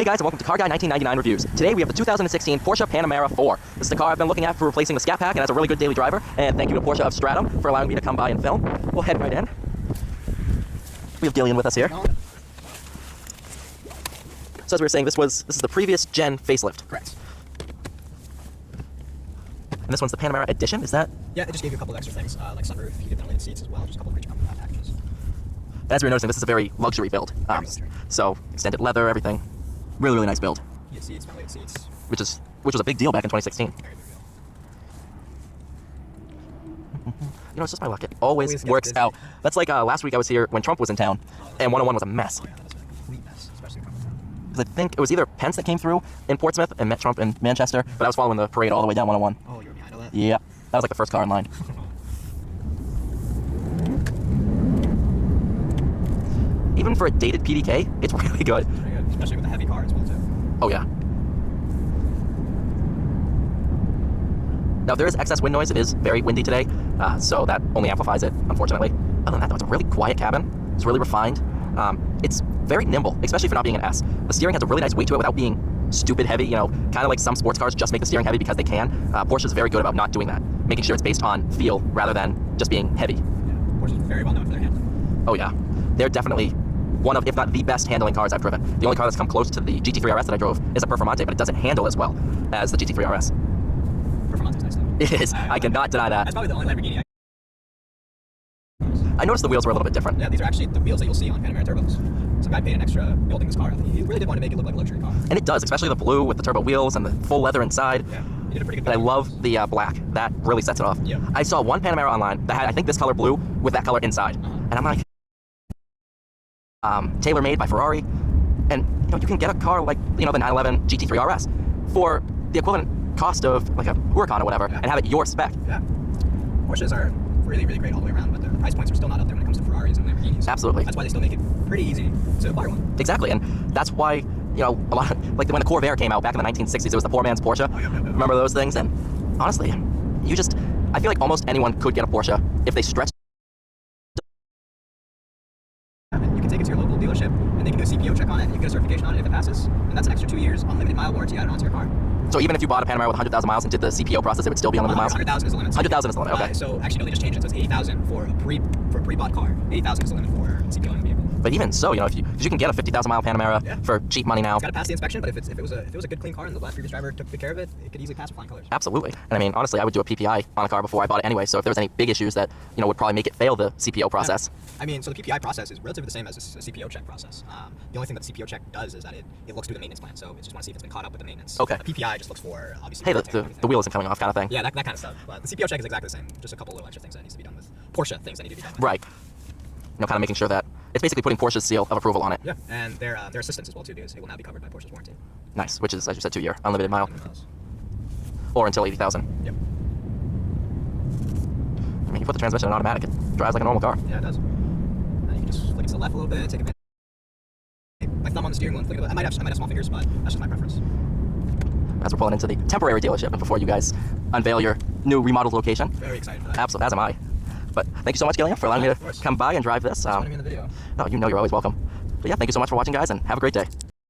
Hey guys, and welcome to Car Guy 1999 Reviews. Today we have the 2016 Porsche Panamera 4. This is the car I've been looking at for replacing the Scat Pack, and has a really good daily driver. And thank you to Porsche of Stratum for allowing me to come by and film. We'll head right in. We have Gillian with us here. So as we were saying, this is the previous gen facelift. Correct. And this one's the Panamera Edition, is that? Yeah, it just gave you a couple of extra things, like sunroof, heated ventilated seats as well, just a couple of creature comfort packages. As we were noticing, this is a very luxury build. So extended leather, everything. Really, really nice build. Heated seats, ventilated seats. Which was a big deal back in 2016. Very big deal. You know, it's just my luck. It always works out. That's like last week I was here when Trump was in town, and 101 was a mess. Oh yeah, that's a complete mess, especially coming town. Because I think it was either Pence that came through in Portsmouth and met Trump in Manchester, but I was following the parade all the way down 101. Oh, you were behind all that? Yeah, that was like the first car in line. Even for a dated PDK, it's really good. It's pretty good, especially with a heavy car as well, too. Oh, yeah. Now, if there is excess wind noise, it is very windy today, so that only amplifies it, unfortunately. Other than that, though, it's a really quiet cabin. It's really refined. It's very nimble, especially for not being an S. The steering has a really nice weight to it without being stupid heavy, you know, kind of like some sports cars just make the steering heavy because they can. Porsche is very good about not doing that, making sure it's based on feel rather than just being heavy. Yeah, Porsche is very well known for their handling. Oh, yeah. They're definitely one of, if not the best handling cars I've driven. The only car that's come close to the GT3 RS that I drove is a Performante, but it doesn't handle as well as the GT3 RS. Performante's nice, though. It is. I cannot deny that. That's probably the only Lamborghini I noticed the wheels were a little bit different. Yeah, these are actually the wheels that you'll see on Panamera turbos. Some guy paid an extra building this car. He really did want to make it look like a luxury car. And it does, especially the blue with the turbo wheels and the full leather inside. Yeah, he did a pretty good And I job. love the black. That really sets it off. Yeah. I saw one Panamera online that had, I think, this color blue with that color inside. And I'm like, tailor-made by Ferrari. And you know, you can get a car like, you know, the 911 GT3 RS for the equivalent cost of like a Huracan or whatever, and have it your spec. Yeah. Porsches are really, really great all the way around, but the price points are still not up there when it comes to Ferraris and Lamborghinis. Absolutely. That's why they still make it pretty easy to acquire one. Exactly, and that's why, you know, a lot of, like when the Corvair came out back in the 1960s, it was the poor man's Porsche. Oh, yeah. Remember those things? And honestly, I feel like almost anyone could get a Porsche if they stretch. You can take it to your local dealership, and they can do a CPO check on it, and you get a certification on it if it passes. And that's an extra 2 years unlimited mile warranty added onto your car. So even if you bought a Panamera with 100,000 miles and did the CPO process, it would still be unlimited miles? 100,000 is the limit. 100,000 is the limit, okay. So actually, no, they just changed it. So it's 80,000 for a pre-bought car. 80,000 is the limit for CPO in the vehicle. But even so, you know, because you can get a 50,000 mile Panamera for cheap money now. It's got to pass the inspection, but if it was a good clean car and the last previous driver took good care of it, it could easily pass with flying colors. Absolutely. And I mean, honestly, I would do a PPI on a car before I bought it anyway, so if there was any big issues that, you know, would probably make it fail the CPO process. Yeah. I mean, so the PPI process is relatively the same as a CPO check process. The only thing that the CPO check does is that it looks through the maintenance plan, so it just want to see if it's been caught up with the maintenance. Okay. The PPI just looks for, obviously, Hey, the wheel isn't coming off kind of thing. Yeah, that kind of stuff. But the CPO check is exactly the same. Just a couple little extra things that needs to be done with Porsche things that need to be done with. Right. You know, kind of making sure that it's basically putting Porsche's seal of approval on it. Yeah, and their assistance as well too, because it will now be covered by Porsche's warranty. Nice, which is, as you said, 2 year unlimited mile, Miles. or until 80,000. Yep. I mean, you put the transmission in automatic, it drives like a normal car. Yeah, it does. And you can just flick it to the left a little bit, take a bit. My thumb on the steering wheel and flick it. I might have small fingers, but that's just my preference. As we're pulling into the temporary dealership before you guys unveil your new remodeled location. Very excited for that. Absolutely, as am I. But thank you so much, Gillian, for allowing me to come by and drive this. Thanks for having me in the video. No, you know you're always welcome. But yeah, thank you so much for watching, guys, and have a great day.